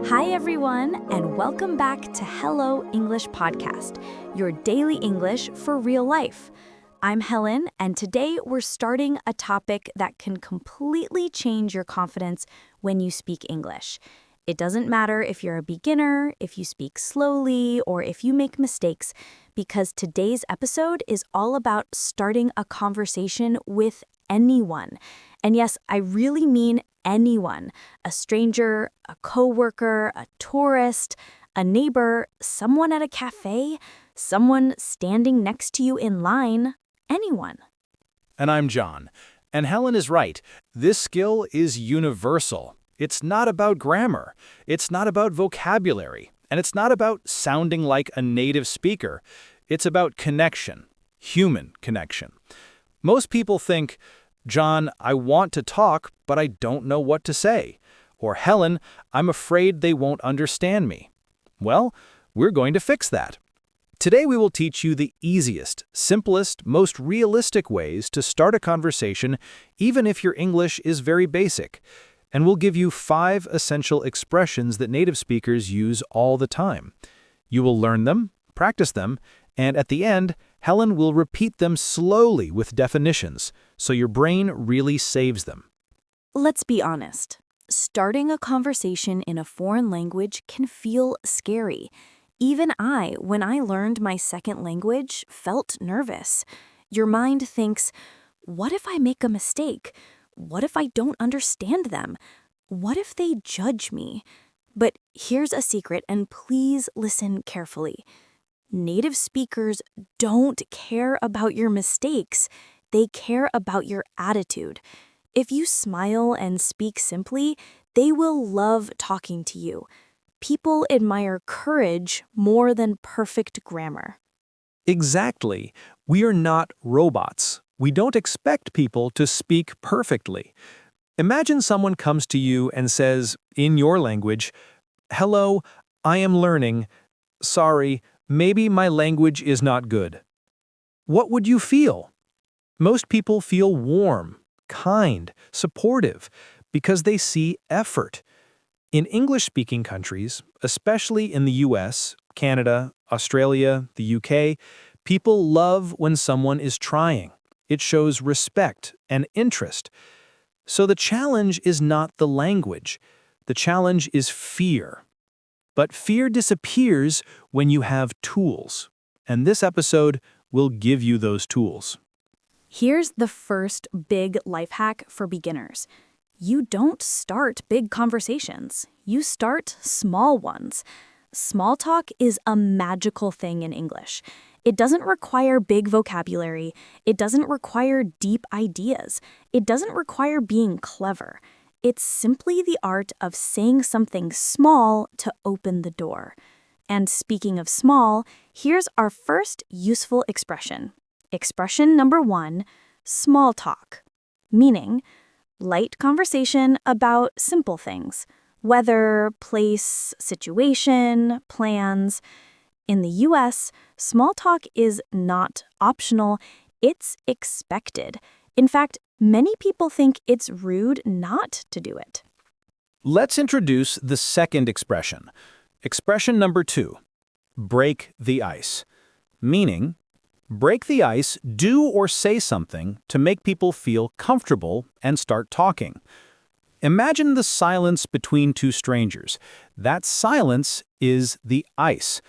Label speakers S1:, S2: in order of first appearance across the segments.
S1: Hi, everyone, and welcome back to Hello English Podcast, your daily English for real life. I'm Helen, and today we're starting a topic that can completely change your confidence when you speak English. It doesn't matter if you're a beginner, if you speak slowly, or if you make mistakes, because today's episode is all about starting a conversation with anyone. And yes, I really mean anyone, a stranger, a coworker, a tourist, a neighbor, someone at a cafe, someone standing next to you in line, anyone.
S2: And I'm John. And Helen is right. This skill is universal. It's not about grammar. It's not about vocabulary. And it's not about sounding like a native speaker. It's about connection, human connection. Most people think, John, I want to talk, but I don't know what to say. Or Helen, I'm afraid they won't understand me. Well, we're going to fix that. Today we will teach you the easiest, simplest, most realistic ways to start a conversation, even if your English is very basic. And we'll give you 5 essential expressions that native speakers use all the time. You will learn them, practice them, and at the end, Helen will repeat them slowly with definitions, so your brain really saves them.
S1: Let's be honest. Starting a conversation in a foreign language can feel scary. Even I, when I learned my second language, felt nervous. Your mind thinks, what if I make a mistake? What if I don't understand them? What if they judge me? But here's a secret, and please listen carefully. Native speakers don't care about your mistakes. They care about your attitude. If you smile and speak simply, they will love talking to you. People admire courage more than perfect grammar.
S3: Exactly. We are not robots. We don't expect people to speak perfectly. Imagine someone comes to you and says, in your language, "Hello, I am learning. Sorry, maybe my language is not good." What would you feel? Most people feel warm, kind, supportive, because they see effort. In English-speaking countries, especially in the US, Canada, Australia, the UK, people love when someone is trying. It shows respect and interest. So the challenge is not the language. The challenge is fear. But fear disappears when you have tools. And this episode will give you those tools.
S1: Here's the first big life hack for beginners. You don't start big conversations. You start small ones. Small talk is a magical thing in English. It doesn't require big vocabulary. It doesn't require deep ideas. It doesn't require being clever. It's simply the art of saying something small to open the door. And speaking of small, here's our first useful expression. Expression number 1, small talk, meaning light conversation about simple things, weather, place, situation, plans. In the US, small talk is not optional, it's expected. In fact, many people think it's rude not to do it.
S2: Let's introduce the second expression. Expression number 2, break the ice, meaning break the ice, do or say something to make people feel comfortable and start talking. Imagine the silence between two strangers. That silence is the ice.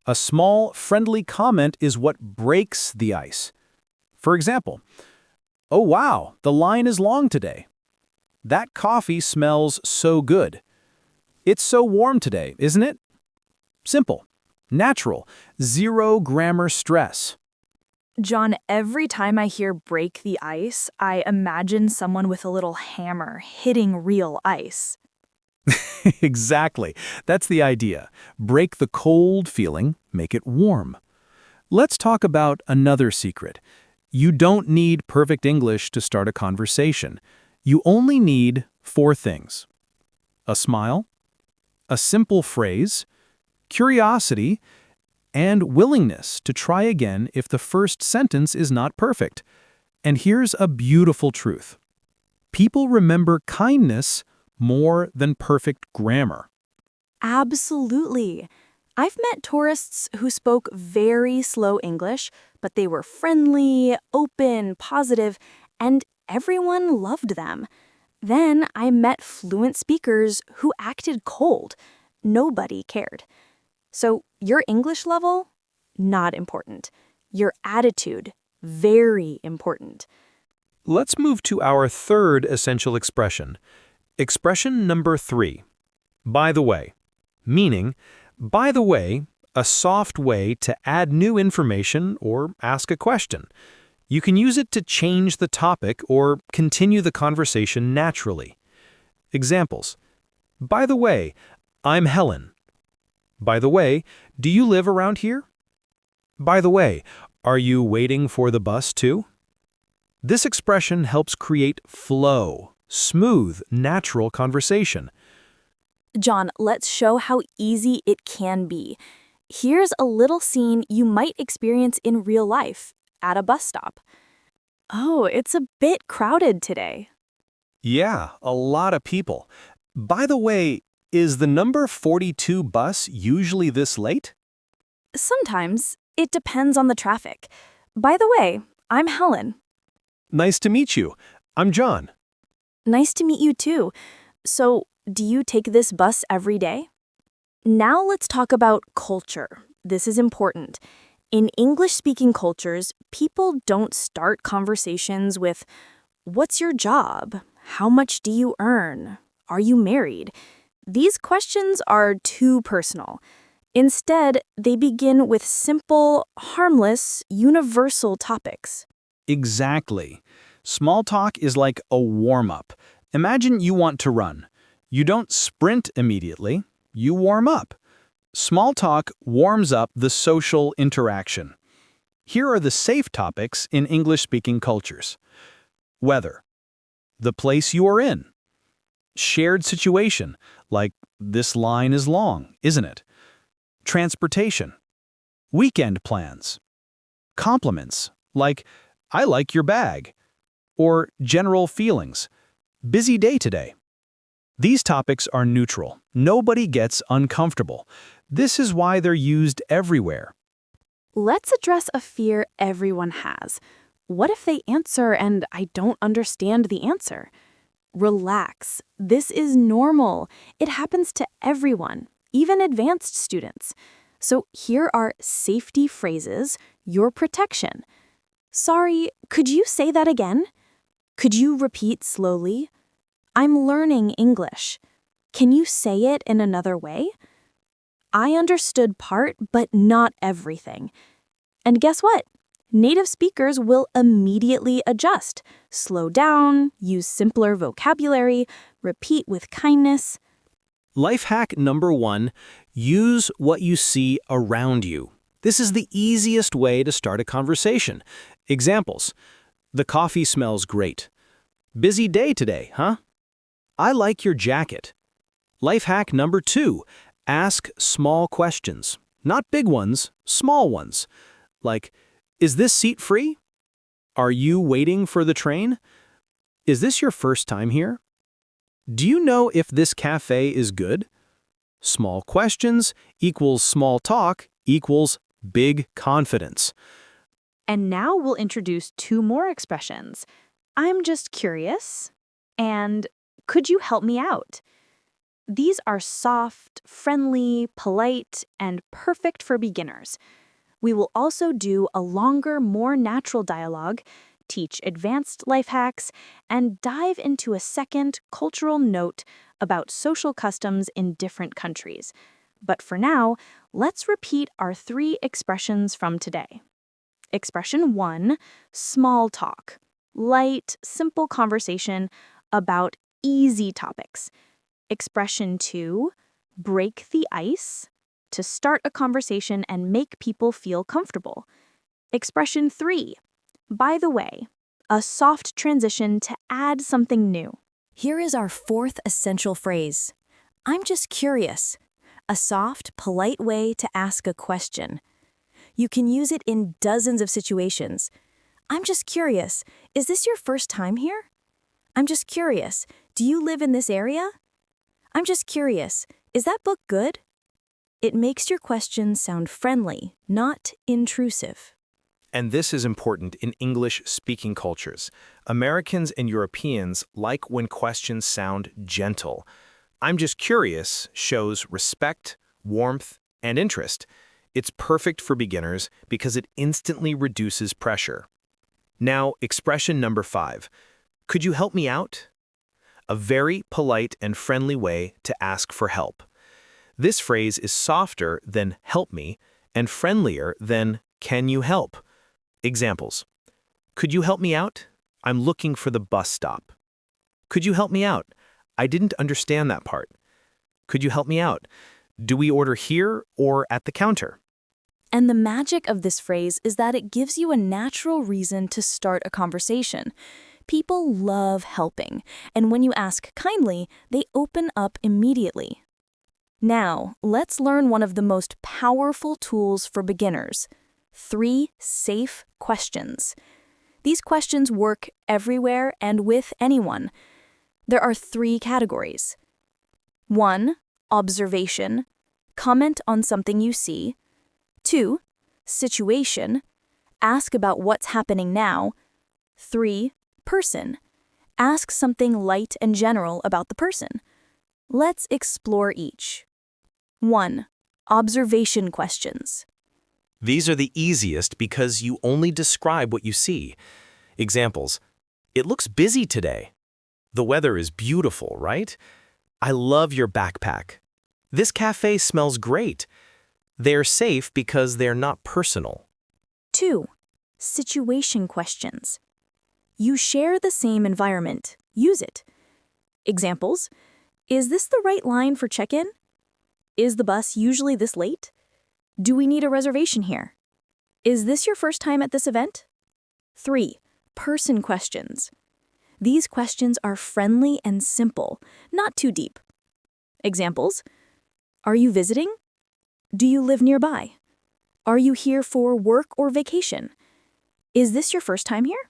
S2: A small, friendly comment is what breaks the ice. For example, "Oh wow, the line is long today." "That coffee smells so good." "It's so warm today, isn't it?" Simple, natural, zero grammar stress.
S4: John, every time I hear break the ice, I imagine someone with a little hammer hitting real ice.
S2: Exactly. That's the idea. Break the cold feeling, make it warm. Let's talk about another secret. You don't need perfect English to start a conversation. You only need 4 things: a smile, a simple phrase, curiosity, and willingness to try again if the first sentence is not perfect. And here's a beautiful truth. People remember kindness more than perfect grammar.
S1: Absolutely. I've met tourists who spoke very slow English, but they were friendly, open, positive, and everyone loved them. Then I met fluent speakers who acted cold. Nobody cared. So your English level? Not important. Your attitude? Very important.
S3: Let's move to our third essential expression. Expression number 3. By the way. Meaning, by the way, a soft way to add new information or ask a question. You can use it to change the topic or continue the conversation naturally. Examples. By the way, I'm Helen. By the way, do you live around here? By the way, are you waiting for the bus too? This expression helps create flow, smooth, natural conversation.
S1: John, let's show how easy it can be. Here's a little scene you might experience in real life at a bus stop. Oh, it's a bit crowded today.
S3: Yeah, a lot of people. By the way, is the number 42 bus usually this late?
S1: Sometimes it depends on the traffic. By the way, I'm Helen.
S3: Nice to meet you. I'm John.
S1: Nice to meet you too. So, do you take this bus every day? Now let's talk about culture. This is important. In English-speaking cultures, people don't start conversations with, "What's your job? How much do you earn? Are you married?" These questions are too personal. Instead, they begin with simple, harmless, universal topics.
S2: Exactly. Small talk is like a warm-up. Imagine you want to run. You don't sprint immediately, you warm up. Small talk warms up the social interaction. Here are the safe topics in English-speaking cultures. Weather. The place you are in. Shared situation, like this line is long, isn't it? Transportation. Weekend plans. Compliments, like I like your bag. Or general feelings. Busy day today. These topics are neutral. Nobody gets uncomfortable. This is why they're used everywhere.
S1: Let's address a fear everyone has. What if they answer and I don't understand the answer? Relax. This is normal. It happens to everyone, even advanced students. So here are safety phrases, your protection. Sorry, could you say that again? Could you repeat slowly? I'm learning English. Can you say it in another way? I understood part, but not everything. And guess what? Native speakers will immediately adjust, slow down, use simpler vocabulary, repeat with kindness.
S2: Life hack number 1, use what you see around you. This is the easiest way to start a conversation. Examples. The coffee smells great. Busy day today, huh? I like your jacket. Life hack number 2, ask small questions. Not big ones, small ones. Like, is this seat free? Are you waiting for the train? Is this your first time here? Do you know if this cafe is good? Small questions equals small talk equals big confidence.
S4: And now we'll introduce 2 more expressions. I'm just curious, and could you help me out? These are soft, friendly, polite, and perfect for beginners. We will also do a longer, more natural dialogue, teach advanced life hacks, and dive into a second cultural note about social customs in different countries. But for now, let's repeat our 3 expressions from today. Expression 1, small talk. Light, simple conversation about easy topics. Expression 2, break the ice, to start a conversation and make people feel comfortable. Expression 3, by the way, a soft transition to add something new.
S1: Here is our 4th essential phrase. I'm just curious. A soft, polite way to ask a question. You can use it in dozens of situations. I'm just curious. Is this your first time here? I'm just curious. Do you live in this area? I'm just curious. Is that book good? It makes your questions sound friendly, not intrusive.
S3: And this is important in English-speaking cultures. Americans and Europeans like when questions sound gentle. I'm just curious shows respect, warmth, and interest. It's perfect for beginners because it instantly reduces pressure. Now, expression number 5. Could you help me out? A very polite and friendly way to ask for help. This phrase is softer than help me and friendlier than can you help? Examples. Could you help me out? I'm looking for the bus stop. Could you help me out? I didn't understand that part. Could you help me out? Do we order here or at the counter?
S1: And the magic of this phrase is that it gives you a natural reason to start a conversation. People love helping, and when you ask kindly, they open up immediately. Now, let's learn one of the most powerful tools for beginners: 3 safe questions. These questions work everywhere and with anyone. There are 3 categories. 1. Observation. Comment on something you see. 2. Situation. Ask about what's happening now. 3. Person. Ask something light and general about the person. Let's explore each. 1. Observation questions.
S3: These are the easiest because you only describe what you see. Examples. It looks busy today. The weather is beautiful, right? I love your backpack. This cafe smells great. They're safe because they're not personal.
S1: 2. Situation questions. You share the same environment. Use it. Examples. Is this the right line for check-in? Is the bus usually this late? Do we need a reservation here? Is this your first time at this event? 3. Person questions. These questions are friendly and simple, not too deep. Examples. Are you visiting? Do you live nearby? Are you here for work or vacation? Is this your first time here?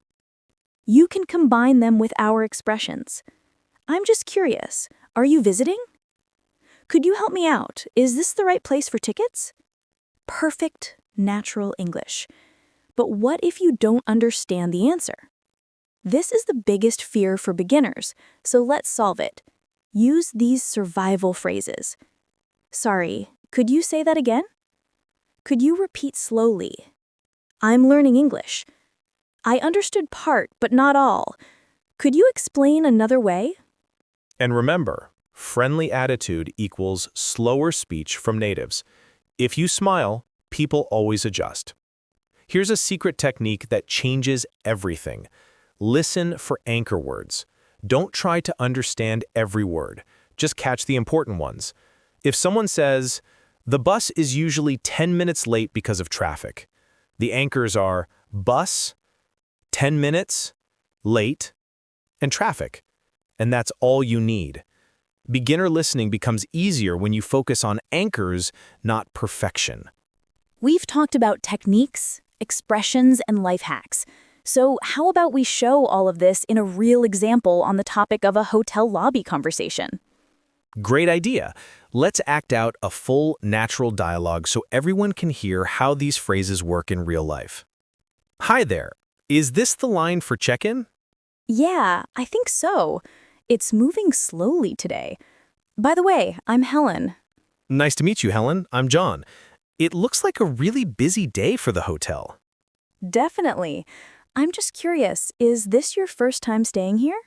S1: You can combine them with our expressions. I'm just curious. Are you visiting? Could you help me out? Is this the right place for tickets? Perfect, natural English. But what if you don't understand the answer? This is the biggest fear for beginners, so let's solve it. Use these survival phrases. Sorry, could you say that again? Could you repeat slowly? I'm learning English. I understood part, but not all. Could you explain another way?
S3: And remember, friendly attitude equals slower speech from natives. If you smile, people always adjust. Here's a secret technique that changes everything. Listen for anchor words. Don't try to understand every word. Just catch the important ones. If someone says, the bus is usually 10 minutes late because of traffic, the anchors are bus, 10 minutes, late, and traffic. And that's all you need. Beginner listening becomes easier when you focus on anchors, not perfection.
S1: We've talked about techniques, expressions, and life hacks. So how about we show all of this in a real example on the topic of a hotel lobby conversation?
S3: Great idea. Let's act out a full, natural dialogue so everyone can hear how these phrases work in real life. Hi there. Is this the line for check-in?
S1: Yeah, I think so. It's moving slowly today. By the way, I'm Helen.
S3: Nice to meet you, Helen. I'm John. It looks like a really busy day for the hotel.
S1: Definitely. I'm just curious, is this your first time staying here?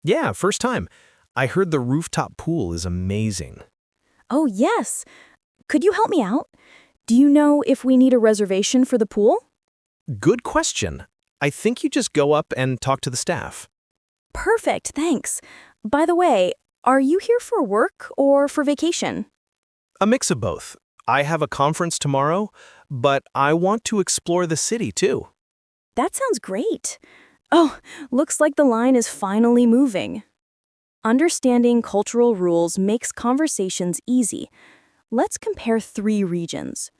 S3: Yeah, first time. I heard the rooftop pool is amazing.
S1: Oh, yes. Could you help me out? Do you know if we need a reservation for the pool?
S3: Good question. I think you just go up and talk to the staff.
S1: Perfect, thanks. By the way, are you here for work or for vacation?
S3: A mix of both. I have a conference tomorrow, but I want to explore the city too.
S1: That sounds great. Oh, looks like the line is finally moving. Understanding cultural rules makes conversations easy. Let's compare 3 regions: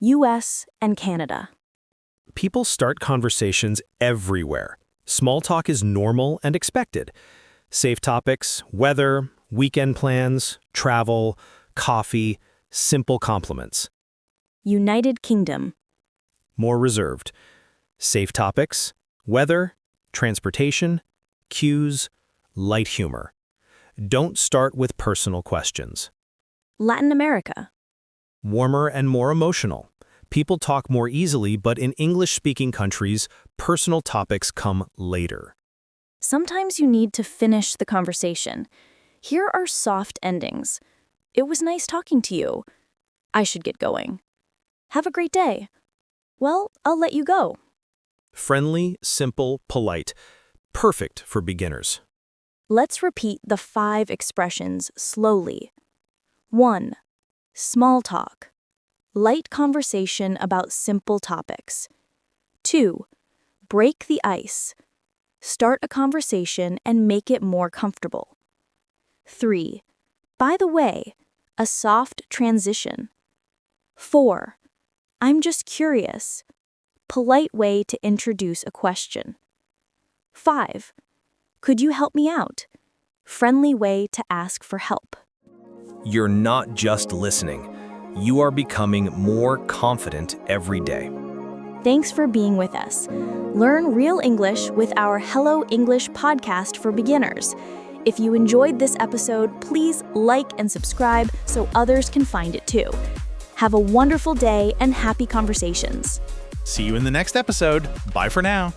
S1: US and Canada.
S3: People start conversations everywhere. Small talk is normal and expected. Safe topics, weather, weekend plans, travel,
S5: coffee, simple compliments.
S1: United Kingdom.
S5: More reserved. Safe topics, weather, transportation, cues, light humor. Don't start with personal questions.
S1: Latin America.
S5: Warmer and more emotional. People talk more easily, but in English-speaking countries, personal topics come later.
S1: Sometimes you need to finish the conversation. Here are soft endings. It was nice talking to you. I should get going. Have a great day. Well, I'll let you go.
S5: Friendly, simple, polite. Perfect for beginners.
S1: Let's repeat the 5 expressions slowly. 1. Small talk. Light conversation about simple topics. 2. Break the ice. Start a conversation and make it more comfortable. 3. By the way, a soft transition. 4. I'm just curious. Polite way to introduce a question. 5. Could you help me out? Friendly way to ask for help.
S5: You're not just listening. You are becoming more confident every day.
S1: Thanks for being with us. Learn real English with our Hello English podcast for beginners. If you enjoyed this episode, please like and subscribe so others can find it too. Have a wonderful day and happy conversations.
S2: See you in the next episode. Bye for now.